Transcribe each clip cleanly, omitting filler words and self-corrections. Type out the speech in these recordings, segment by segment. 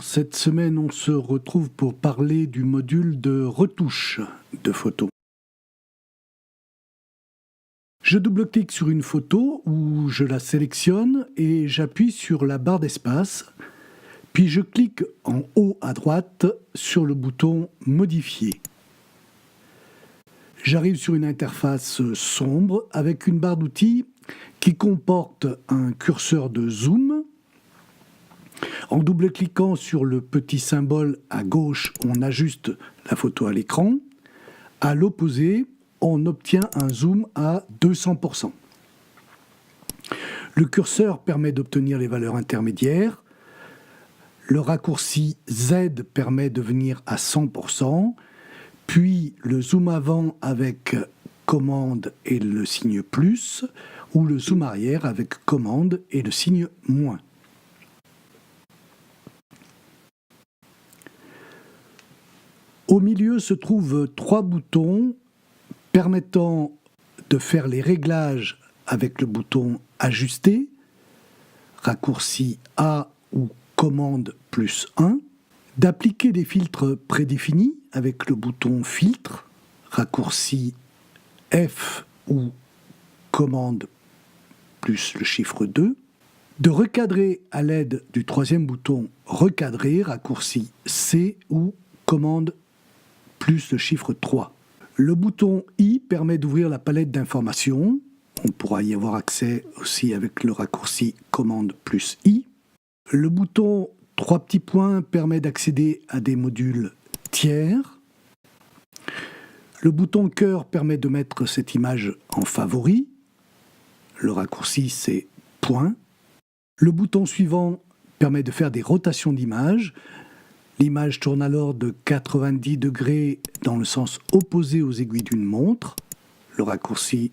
cette semaine, on se retrouve pour parler du module de retouche de photos. Je double-clique sur une photo où je la sélectionne et j'appuie sur la barre d'espace, puis je clique en haut à droite sur le bouton « Modifier ». J'arrive sur une interface sombre avec une barre d'outils qui comporte un curseur de zoom. En double-cliquant sur le petit symbole à gauche, on ajuste la photo à l'écran. À l'opposé, on obtient un zoom à 200%. Le curseur permet d'obtenir les valeurs intermédiaires. Le raccourci Z permet de venir à 100%. Puis le zoom avant avec commande et le signe plus, ou le zoom arrière avec commande et le signe moins. Au milieu se trouvent 3 boutons permettant de faire les réglages avec le bouton Ajuster, raccourci A ou commande plus 1, d'appliquer des filtres prédéfinis avec le bouton Filtre, raccourci F ou commande plus le chiffre 2, de recadrer à l'aide du 3e bouton Recadrer, raccourci C ou commande plus le chiffre 3. Le bouton I permet d'ouvrir la palette d'informations. On pourra y avoir accès aussi avec le raccourci commande plus I. Le bouton 3 petits points permet d'accéder à des modules tiers. Le bouton cœur permet de mettre cette image en favori. Le raccourci c'est point. Le bouton suivant permet de faire des rotations d'image. L'image tourne alors de 90 degrés dans le sens opposé aux aiguilles d'une montre. Le raccourci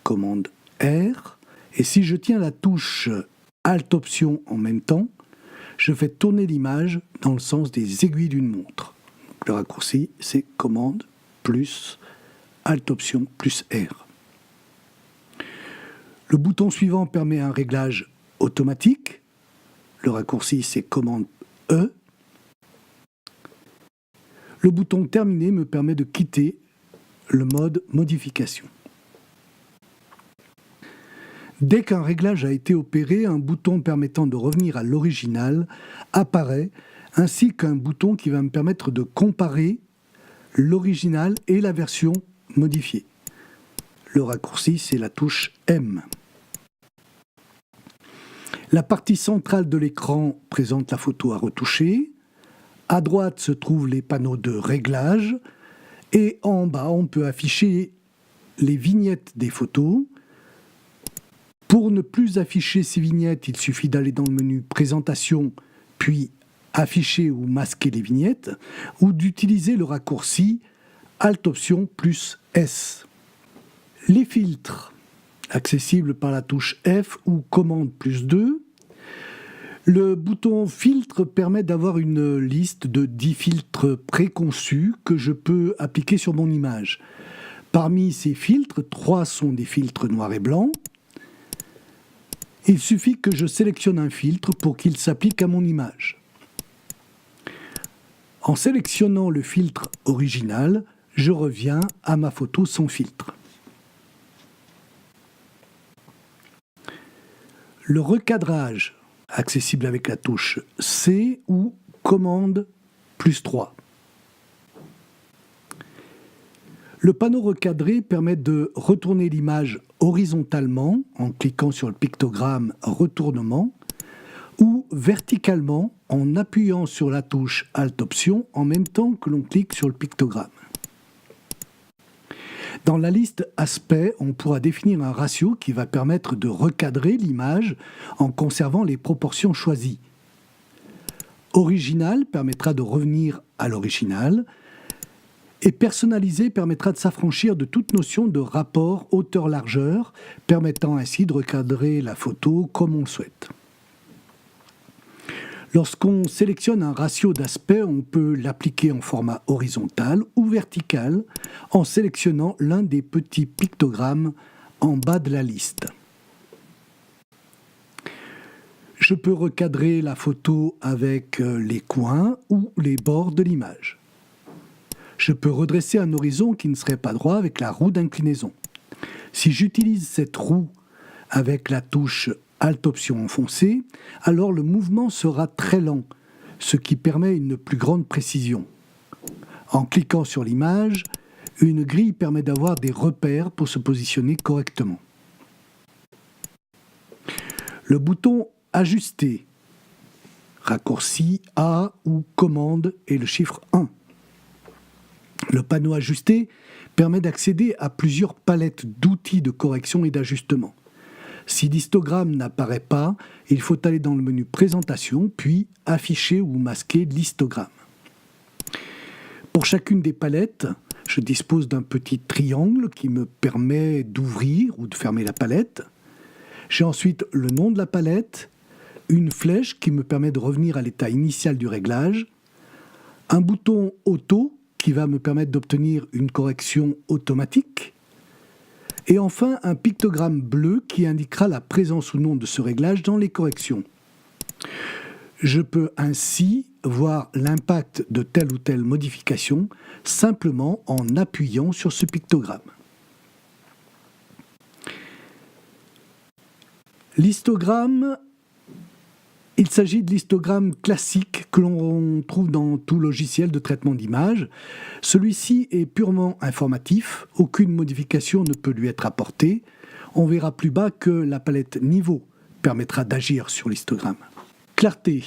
commande R. Et si je tiens la touche Alt Option en même temps, je fais tourner l'image dans le sens des aiguilles d'une montre. Le raccourci, c'est commande plus Alt Option plus R. Le bouton suivant permet un réglage automatique. Le raccourci, c'est commande E. Le bouton Terminer me permet de quitter le mode modification. Dès qu'un réglage a été opéré, un bouton permettant de revenir à l'original apparaît, ainsi qu'un bouton qui va me permettre de comparer l'original et la version modifiée. Le raccourci, c'est la touche M. La partie centrale de l'écran présente la photo à retoucher. À droite se trouvent les panneaux de réglage et en bas, on peut afficher les vignettes des photos. Pour ne plus afficher ces vignettes, il suffit d'aller dans le menu Présentation, puis Afficher ou masquer les vignettes, ou d'utiliser le raccourci Alt Option plus S. Les filtres, accessibles par la touche F ou commande plus 2. Le bouton Filtre permet d'avoir une liste de 10 filtres préconçus que je peux appliquer sur mon image. Parmi ces filtres, 3 sont des filtres noir et blanc. Il suffit que je sélectionne un filtre pour qu'il s'applique à mon image. En sélectionnant le filtre original, je reviens à ma photo sans filtre. Le recadrage, accessible avec la touche C ou commande plus 3. Le panneau recadré permet de retourner l'image horizontalement en cliquant sur le pictogramme retournement ou verticalement en appuyant sur la touche Alt Option en même temps que l'on clique sur le pictogramme. Dans la liste aspect, on pourra définir un ratio qui va permettre de recadrer l'image en conservant les proportions choisies. Original permettra de revenir à l'original et personnalisé permettra de s'affranchir de toute notion de rapport hauteur-largeur, permettant ainsi de recadrer la photo comme on le souhaite. Lorsqu'on sélectionne un ratio d'aspect, on peut l'appliquer en format horizontal ou vertical en sélectionnant l'un des petits pictogrammes en bas de la liste. Je peux recadrer la photo avec les coins ou les bords de l'image. Je peux redresser un horizon qui ne serait pas droit avec la roue d'inclinaison. Si j'utilise cette roue avec la touche Alt Option enfoncée, alors le mouvement sera très lent, ce qui permet une plus grande précision. En cliquant sur l'image, une grille permet d'avoir des repères pour se positionner correctement. Le bouton Ajuster, raccourci A ou commande et le chiffre 1. Le panneau Ajuster permet d'accéder à plusieurs palettes d'outils de correction et d'ajustement. Si l'histogramme n'apparaît pas, il faut aller dans le menu Présentation, puis Afficher ou masquer l'histogramme. Pour chacune des palettes, je dispose d'un petit triangle qui me permet d'ouvrir ou de fermer la palette. J'ai ensuite le nom de la palette, une flèche qui me permet de revenir à l'état initial du réglage, un bouton Auto qui va me permettre d'obtenir une correction automatique, et enfin un pictogramme bleu qui indiquera la présence ou non de ce réglage dans les corrections. Je peux ainsi voir l'impact de telle ou telle modification simplement en appuyant sur ce pictogramme. L'histogramme, il s'agit de l'histogramme classique que l'on trouve dans tout logiciel de traitement d'image. Celui-ci est purement informatif, aucune modification ne peut lui être apportée. On verra plus bas que la palette Niveau permettra d'agir sur l'histogramme. Clarté.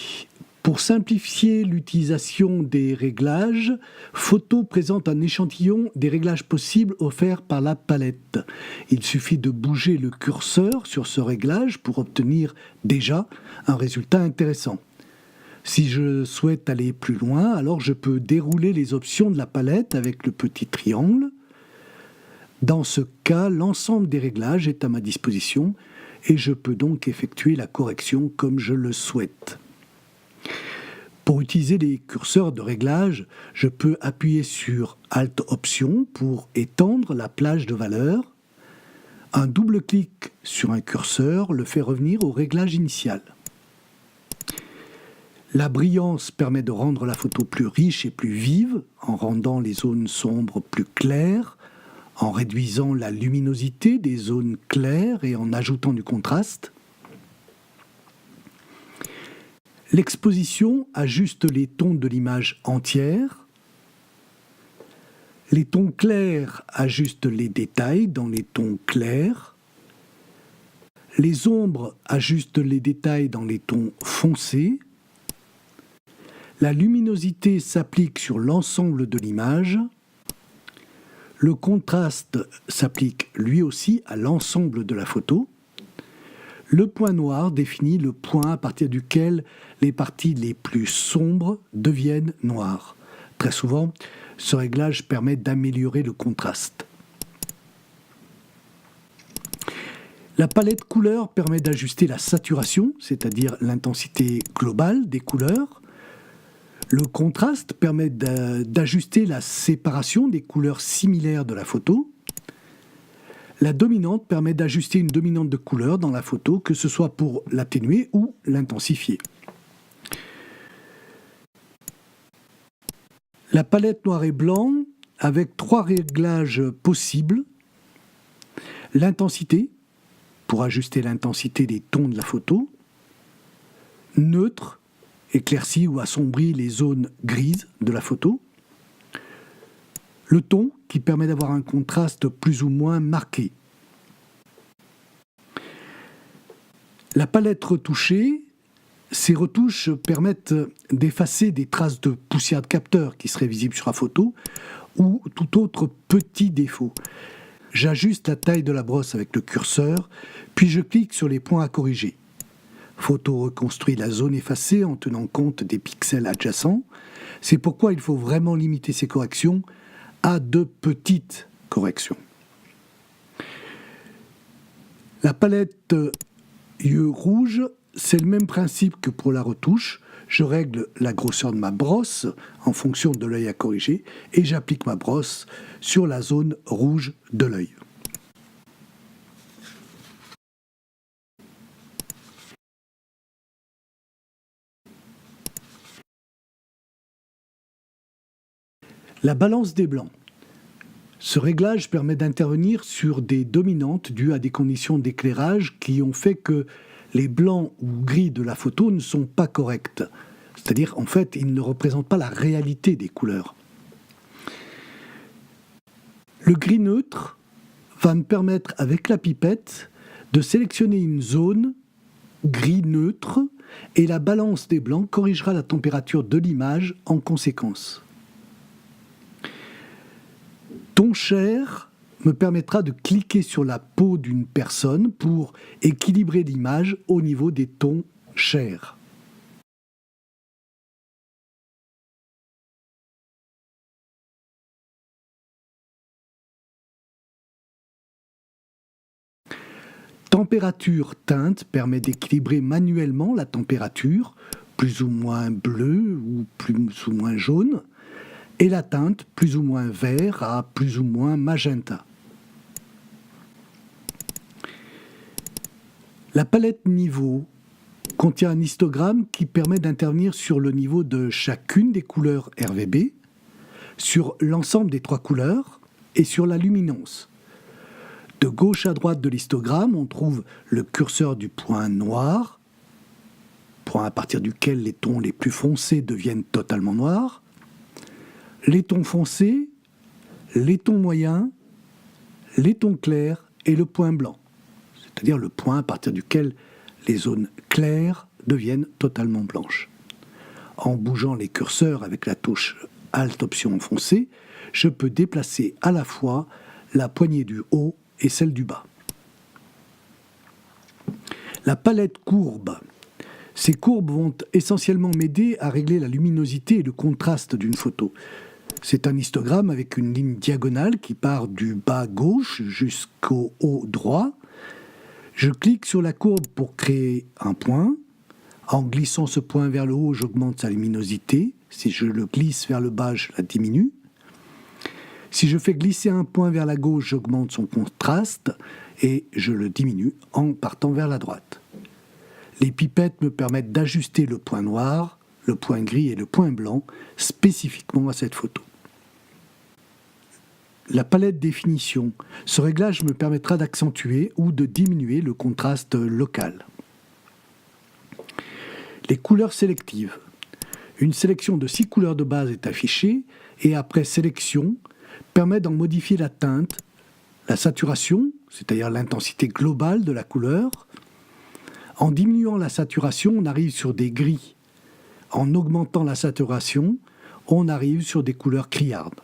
Pour simplifier l'utilisation des réglages, Photo présente un échantillon des réglages possibles offerts par la palette. Il suffit de bouger le curseur sur ce réglage pour obtenir déjà un résultat intéressant. Si je souhaite aller plus loin, alors je peux dérouler les options de la palette avec le petit triangle. Dans ce cas, l'ensemble des réglages est à ma disposition et je peux donc effectuer la correction comme je le souhaite. Pour utiliser les curseurs de réglage, je peux appuyer sur Alt Option pour étendre la plage de valeurs. Un double clic sur un curseur le fait revenir au réglage initial. La brillance permet de rendre la photo plus riche et plus vive, en rendant les zones sombres plus claires, en réduisant la luminosité des zones claires et en ajoutant du contraste. L'exposition ajuste les tons de l'image entière. Les tons clairs ajustent les détails dans les tons clairs. Les ombres ajustent les détails dans les tons foncés. La luminosité s'applique sur l'ensemble de l'image. Le contraste s'applique lui aussi à l'ensemble de la photo. Le point noir définit le point à partir duquel les parties les plus sombres deviennent noires. Très souvent, ce réglage permet d'améliorer le contraste. La palette couleurs permet d'ajuster la saturation, c'est-à-dire l'intensité globale des couleurs. Le contraste permet d'ajuster la séparation des couleurs similaires de la photo. La dominante permet d'ajuster une dominante de couleur dans la photo, que ce soit pour l'atténuer ou l'intensifier. La palette noir et blanc, avec 3 réglages possibles. L'intensité, pour ajuster l'intensité des tons de la photo. Neutre, éclaircit ou assombrit les zones grises de la photo. Le ton, qui permet d'avoir un contraste plus ou moins marqué. La palette retouchée, ces retouches permettent d'effacer des traces de poussière de capteur qui seraient visibles sur la photo ou tout autre petit défaut. J'ajuste la taille de la brosse avec le curseur, puis je clique sur les points à corriger. Photo reconstruit la zone effacée en tenant compte des pixels adjacents. C'est pourquoi il faut vraiment limiter ces corrections à de petites corrections. La palette yeux rouge, c'est le même principe que pour la retouche. Je règle la grosseur de ma brosse en fonction de l'œil à corriger et j'applique ma brosse sur la zone rouge de l'œil. La balance des blancs. Ce réglage permet d'intervenir sur des dominantes dues à des conditions d'éclairage qui ont fait que les blancs ou gris de la photo ne sont pas corrects. C'est-à-dire, en fait, ils ne représentent pas la réalité des couleurs. Le gris neutre va me permettre, avec la pipette, de sélectionner une zone gris neutre et la balance des blancs corrigera la température de l'image en conséquence. Ton chair me permettra de cliquer sur la peau d'une personne pour équilibrer l'image au niveau des tons chair. Température teinte permet d'équilibrer manuellement la température, plus ou moins bleu ou plus ou moins jaune, et la teinte plus ou moins vert à plus ou moins magenta. La palette niveau contient un histogramme qui permet d'intervenir sur le niveau de chacune des couleurs RVB, sur l'ensemble des 3 couleurs et sur la luminance. De gauche à droite de l'histogramme, on trouve le curseur du point noir, point à partir duquel les tons les plus foncés deviennent totalement noirs, les tons foncés, les tons moyens, les tons clairs et le point blanc, c'est-à-dire le point à partir duquel les zones claires deviennent totalement blanches. En bougeant les curseurs avec la touche Alt Option foncé, je peux déplacer à la fois la poignée du haut et celle du bas. La palette courbe. Ces courbes vont essentiellement m'aider à régler la luminosité et le contraste d'une photo. C'est un histogramme avec une ligne diagonale qui part du bas gauche jusqu'au haut droit. Je clique sur la courbe pour créer un point. En glissant ce point vers le haut, j'augmente sa luminosité. Si je le glisse vers le bas, je la diminue. Si je fais glisser un point vers la gauche, j'augmente son contraste et je le diminue en partant vers la droite. Les pipettes me permettent d'ajuster le point noir, le point gris et le point blanc spécifiquement à cette photo. La palette définition. Ce réglage me permettra d'accentuer ou de diminuer le contraste local. Les couleurs sélectives. Une sélection de 6 couleurs de base est affichée et après sélection, permet d'en modifier la teinte, la saturation, c'est-à-dire l'intensité globale de la couleur. En diminuant la saturation, on arrive sur des gris. En augmentant la saturation, on arrive sur des couleurs criardes.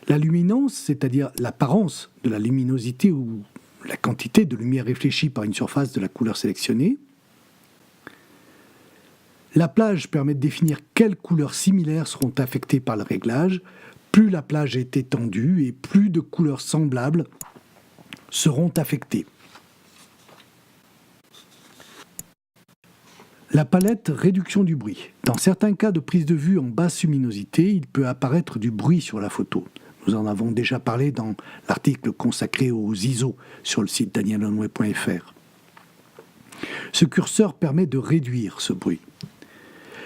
La luminance, c'est-à-dire l'apparence de la luminosité ou la quantité de lumière réfléchie par une surface de la couleur sélectionnée. La plage permet de définir quelles couleurs similaires seront affectées par le réglage. Plus la plage est étendue et plus de couleurs semblables seront affectées. La palette réduction du bruit. Dans certains cas de prise de vue en basse luminosité, il peut apparaître du bruit sur la photo. Nous en avons déjà parlé dans l'article consacré aux ISO sur le site danielonway.fr. Ce curseur permet de réduire ce bruit.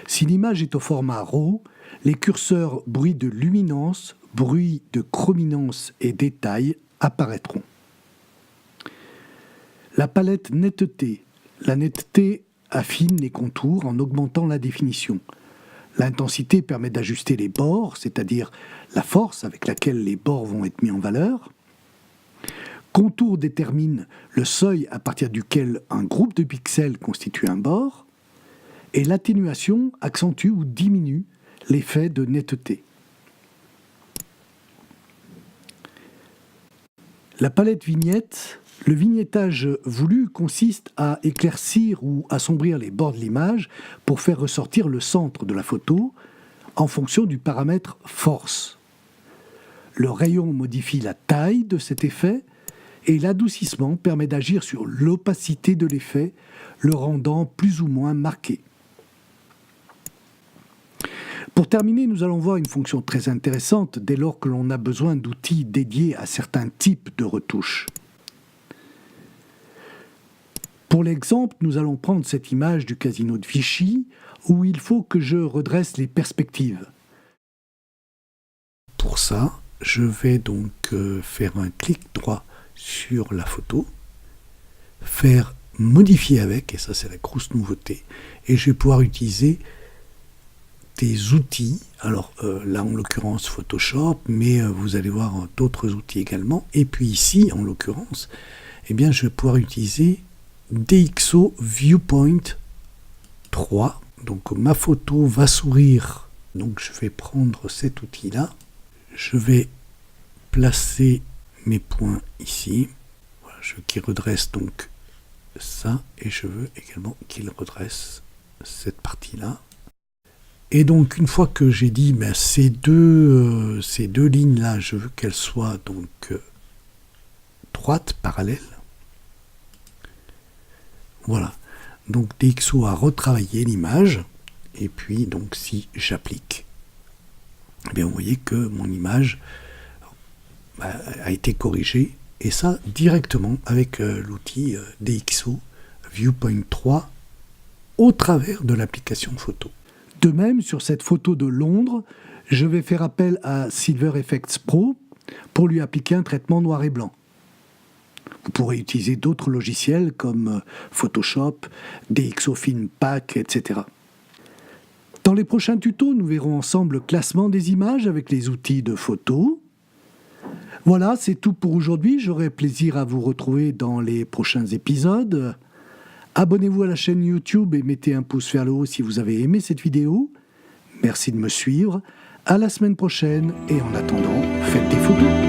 Si l'image est au format RAW, les curseurs bruit de luminance, bruit de chrominance et détail apparaîtront. La palette netteté. La netteté affine les contours en augmentant la définition. L'intensité permet d'ajuster les bords, c'est-à-dire la force avec laquelle les bords vont être mis en valeur. Contour détermine le seuil à partir duquel un groupe de pixels constitue un bord. Et l'atténuation accentue ou diminue l'effet de netteté. La palette vignette. Le vignettage voulu consiste à éclaircir ou assombrir les bords de l'image pour faire ressortir le centre de la photo en fonction du paramètre force. Le rayon modifie la taille de cet effet et l'adoucissement permet d'agir sur l'opacité de l'effet, le rendant plus ou moins marqué. Pour terminer, nous allons voir une fonction très intéressante dès lors que l'on a besoin d'outils dédiés à certains types de retouches. Pour l'exemple, nous allons prendre cette image du casino de Vichy où il faut que je redresse les perspectives. pour ça, je vais donc faire un clic droit sur la photo, faire modifier avec, et ça c'est la grosse nouveauté, et je vais pouvoir utiliser des outils, alors là en l'occurrence Photoshop, mais vous allez voir d'autres outils également, et puis ici en l'occurrence, eh bien je vais pouvoir utiliser DxO Viewpoint 3, donc ma photo va sourire, donc je vais prendre cet outil là, je vais placer mes points ici, voilà, je veux qu'il redresse donc ça, et je veux également qu'il redresse cette partie là. Et donc une fois que j'ai dit ces deux lignes là, je veux qu'elles soient donc droites, parallèles. Voilà, donc DxO a retravaillé l'image, et puis donc si j'applique, eh bien vous voyez que mon image a été corrigée, et ça directement avec l'outil DxO Viewpoint 3 au travers de l'application photo. De même, sur cette photo de Londres, je vais faire appel à Silver Efex Pro pour lui appliquer un traitement noir et blanc. Vous pourrez utiliser d'autres logiciels comme Photoshop, DxO Film Pack, etc. Dans les prochains tutos, nous verrons ensemble le classement des images avec les outils de photo. Voilà, c'est tout pour aujourd'hui. J'aurai plaisir à vous retrouver dans les prochains épisodes. Abonnez-vous à la chaîne YouTube et mettez un pouce vers le haut si vous avez aimé cette vidéo. Merci de me suivre. À la semaine prochaine et en attendant, faites des photos.